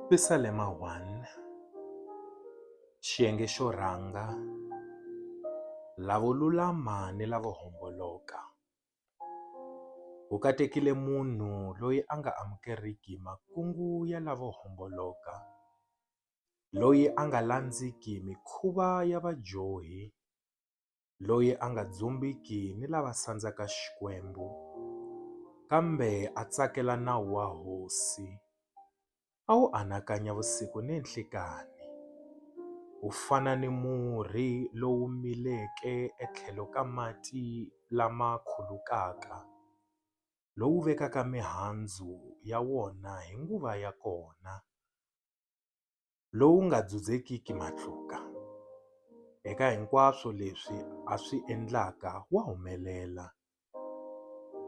Pisalema 1, xiyenge xo rhanga, lavo lulama ni lavo homboloka. Ku katekile munhu loyi a nga amukeriki makungu ya lavo homboloka, loyi a nga landziki mikhuva ya vadyohi, loyi a nga dzumbiki ni lava sandzaka xikwembu, kambe a tsakela nawu wa Hosi. A wu anakanya vusiku ni nhlikani. Wu fana ni murhi lowu mileke etlhelo ka mati lama khulukaka, lowu vekaka mihandzu ya wona hi nguva ya kona, lowu nga dzudzekiki matluka. Eka hinkwaswo leswi a swi endlaka wa humelela,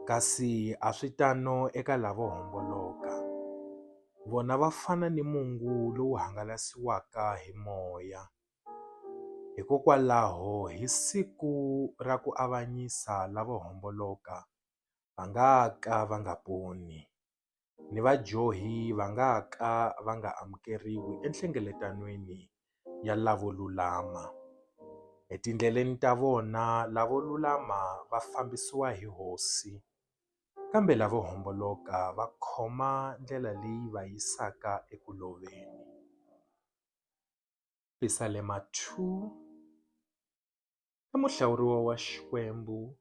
kasi a swi tano eka lavo homboloka. Vona va fana ni mungu lowu hangalasiwaka hi moya. Hikokwalaho hi siku ra ku avanyisa lavo homboloka, va nga ka va nga poni, ni vadyohi va nga ka va nga amukeriwi enhlengeletanweni ya lavo lulama. Etindleleni ta vona lavo lulama va fambisiwa hi Hosi, kambe lavo homboloka va khoma ndlela leyi va yisaka eku loveni. Pisalema 2, i muhlawuriwa wa Xikwembu.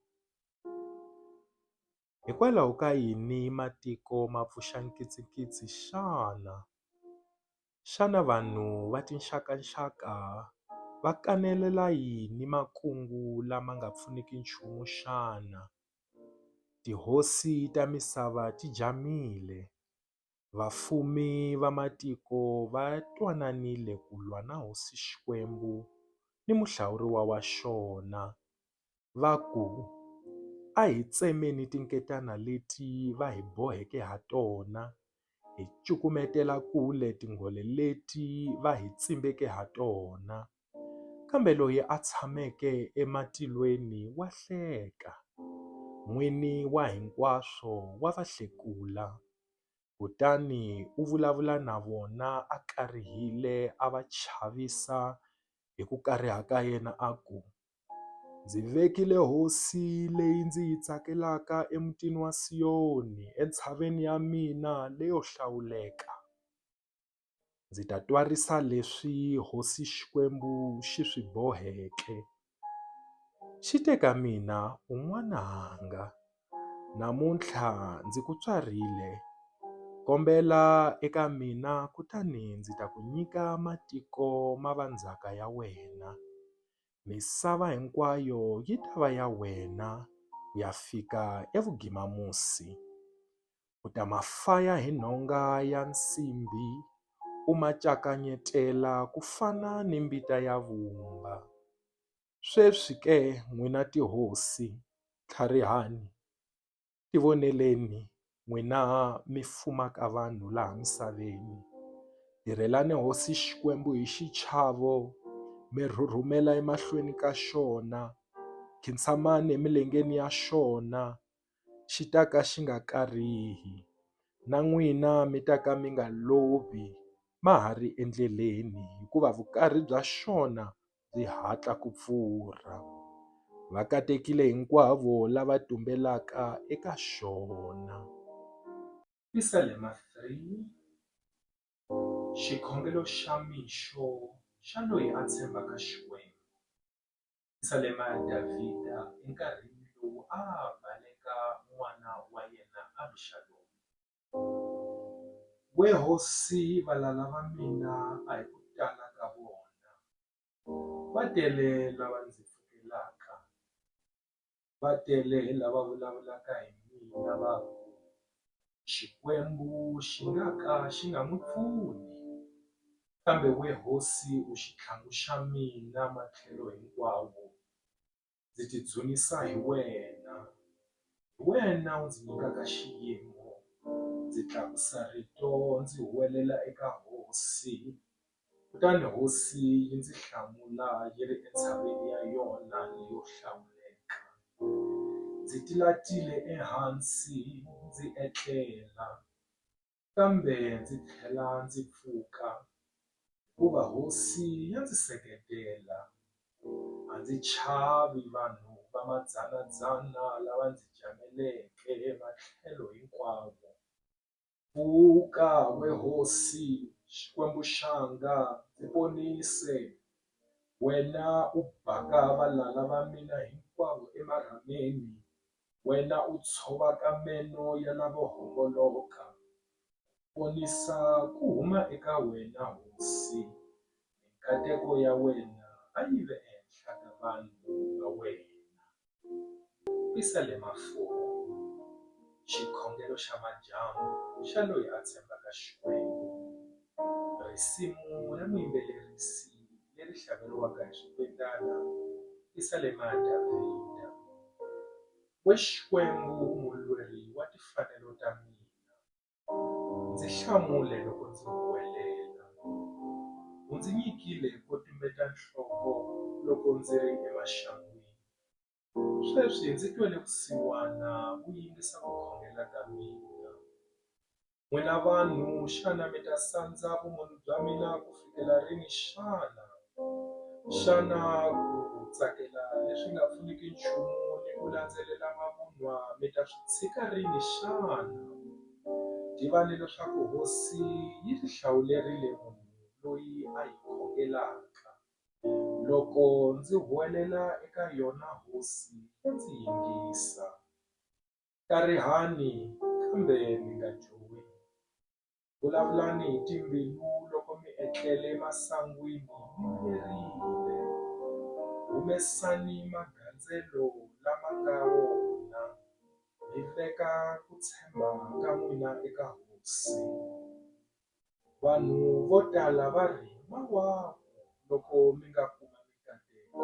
Hikwalaho ka yini matiko ma pfuxa nkitsikitsi xana? Xana vanhu va tinxakanxaka va kanelela yini makungu lama nga pfuniki nchumu xana? Tihosi ta misava ti jamile. Vafumi va matiko va twananile ku lwa na Hosi Xikwembu ni muhlawuriwa wa xona. Va ku, a hi tsemeni tinketana leti va hi boheke ha tona, hi cukumetela kule tinghozi leti va hi tsimbeke ha tona. Kambe loyi a tshameke ematilweni wa hleka, n'wini wa hinkwaswo wa va hlekula. Kutani u vulavula na vona a karihile a va chavisa hi ku kariha ka yena a ku, ndzi vekile Hosi leyi ndzi yi tsakelaka emutini wa Siyoni, entshaveni ya mina leyo hlawuleka. Ndzi ta twarisa leswi Hosi Xikwembu xi swi boheke. Xi te ka mina u n'wananga, namuntlha ndzi ku tswarile. Kombela eka mina kutani ndzi ta ku nyika matiko ma va ndzhaka ya wena. Misava hinkwayo yi ta va ya wena ku ya fika evugimamusi. U ta ma faya hi nhonga ya nsimbi, u ma cakanyetela ku fana ni mbita ya vumba. Sweswi ke n'wina tihosi, tlharihani, tivoneleni n'wina mi fumaka vanhu laha misaveni. Tirhelani Hosi Xikwembu hi xichavo, mi rhurhumela emahlweni ka xona, khinshamani emilengeni ya xona, xi ta ka xi nga karihi. Na n'wina mi ta ka mi nga lovi ma ha ri endleleni, hikuva vukarhi bya xona byi hatla ku pfurha. Va katekile hinkwavo lava tumbelaka eka xona. Pisalema 3, xikhongelo xa mixo xa loyi a tshembaka Xikwembu. Pisalema ya Davhida enkarhini lowu a baleka n'wana wa yena Abixalomu. We Hosi, valala va mina a hi ku tala ka vona. Va tele lava ndzi pfukelaka, va tele lava vulavulaka hi mina va ku, Xikwembu xi nga ka xi nga n'wi pfuni. Kambe we Hosi u xitlhangu xa mina matlhelo hinkwawo. Ndzi tidzunisa hi wena. Hi wena u ndzi nyikaka xiyimo. Ndzi tlakusa rito ndzi huwelela eka Hosi. Kutani Hosi yi ndzi hlamula yi ri entshaveni ya yona leyo hlawuleka. Ndzi tilatile ehansi ndzi etlela. kambe ndzi tlhela ndzi pfuka hikuva hosi ya ndzi seketela. A ndzi chavi vanhu va madzanadzana lava ndzi jameleke matlhelo hinkwawo. Pfuka we hosi, xikwembu xanga ndzi ponise. Wena u baka valala va mina hinkwavo emarhameni. Wena u tshovaka meno ya lavo homboloka. Ponisa ku huma eka wena hosi. Mikateko ya wena a yi ve ehenhla ka vanhu va wena. Pisalema 4. Xikhongelo xa madyambu xa loyi a tshembaka Xikwembu. Risimu ra muyimbelerisi leri hlaveleriwaka hi swipendana. Pisalema ya Davhida. We Xikwembu mulweri wa timfanelo ta mina. Ndzi hlamule loko ndzi huwelela. U ndzi nyikile ku tumbeta nhloko loko ndzi ri emaxangwini. Sweswi ndzi twele vusiwana vu yingisa ku khongela ka mina. N'wina vanhu xana mi ta sandza vumunhu bya mina ku fikela rini xana? Xana ku tsakela leswi nga pfuniki nchumu ni ku landzelela mavun'wa mi ta swi tshika rini xana? Tivani leswaku hosi yi ti hlawulerile munhu loyi a yi khongelaka. Loko ndzi huwelela eka yona hosi ya ndzi yingisa. Karihani kambe mi nga johi. Vulavulani hi timbilu loko mi etlele emasangwini mi miyerile. Humesani magandzelo lama nga wona. Mi veka ku tshemba ka n'wina eka hosi. Vanhu vo tala va ri mawaku loko mi nga kuma mikateko.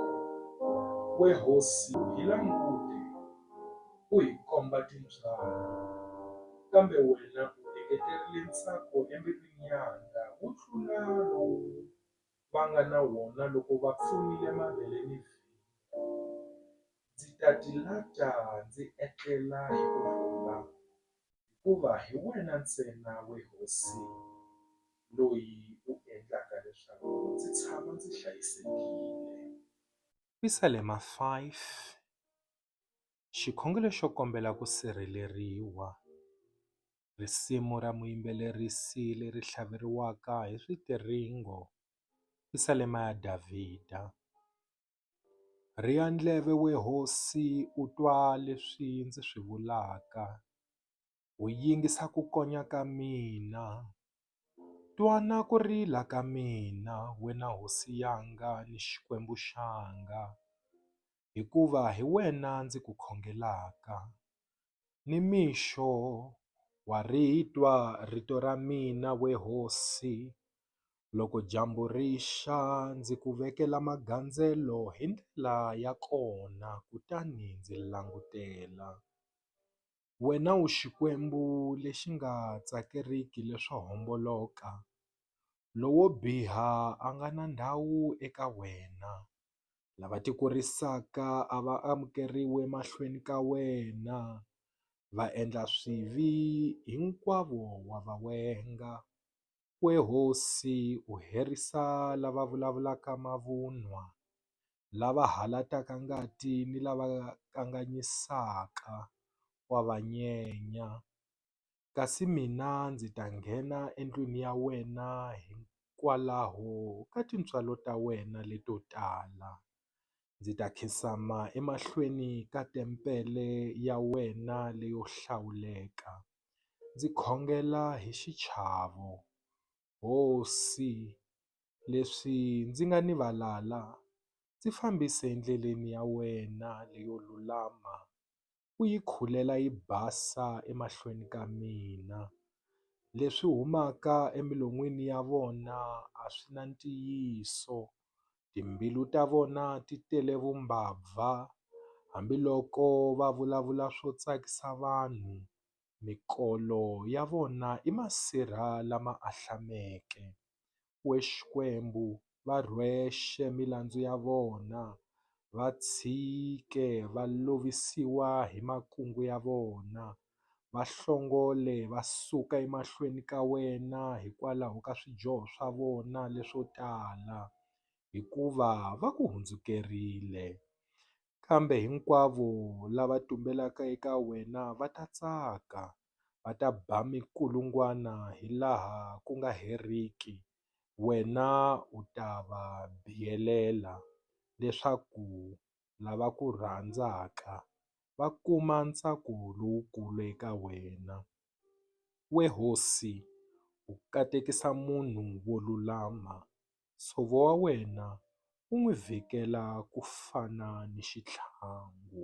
We hosi hi langute, u hi komba tintswalo. Kambe wena u engeterile ntsako embilwini yanga wo tlula lowu va nga na wona loko va pfunile mavele ni vhinyo. Ndzi ta ti lata ndzi etlela hi kurhula, hikuva hi wena ntsena we hosi loyi u endlaka leswaku ndzi tshama ndzi hlayisekile. Pisalema 5. Xikhongelo xo kombela ku sirheleriwa. Risimu ra muyimbelerisi leri hlaveleriwaka hi switiringo. Pisalema ya Davhida. Riya ndleve we hosi u twa leswi ndzi swi vulaka. U yingisa ku konya ka mina. Twana ku rila ka mina wena hosi yanga ni xikwembu xanga. Hikuva hi wena ndzi ku khongelaka. Ni mixo wa ri twa rito ra mina we hosi. Loko dyambu rixa ndzi ku vekela magandzelo hi ndlela ya kona kutani ndzi langutela. Wena u xikwembu lexi nga tsakeriki leswo homboloka. Lowo biha a nga na ndhawu eka wena. Lava ti kurisaka a va amukeriwi mahlweni ka wena. Va endla swivi hinkwavo wa va wenga. We hosi u herisa lava vulavulaka mavun'wa. Lava halataka ngati ni lava kanganyisaka wa va nyenya. Kasi mina ndzi ta nghena endlwini ya wena hikwalaho ka tintswalo ta wena leto tala. Ndzi ta khinsama emahlweni ka tempele ya wena leyo hlawuleka. Ndzi khongela hi xichavo. Hosi, leswi ndzi nga ni valala, ndzi fambise endleleni ya wena leyo lulama. U yi khulela yi basa emahlweni ka mina. Leswi humaka emilon'wini ya vona a swi na ntiyiso. Timbilu ta vona ti tele vumbabva. Hambiloko va vulavula swo tsakisa vanhu, mikolo ya vona i masirha lama ahlameke. We Xikwembu va rhwexe milandzu ya vona. Va tshike va lovisiwa hi makungu ya vona. Vahlongole va suka emahlweni ka wena hikwalaho ka swidyoho swa vona leswo tala, hikuva va ku hundzukerile. Kambe hinkwavo lava tumbelaka eka wena va ta tsaka, va ta ba minkulungwana hi laha ku nga heriki. Wena u ta va biyelela leswaku lava ku rhandzaka va kuma ntsako lowukulu eka wena. We hosi, u katekisa munhu wo lulama, ntshova wa wena wu n'wi vhikela ku fana ni xitlhangu.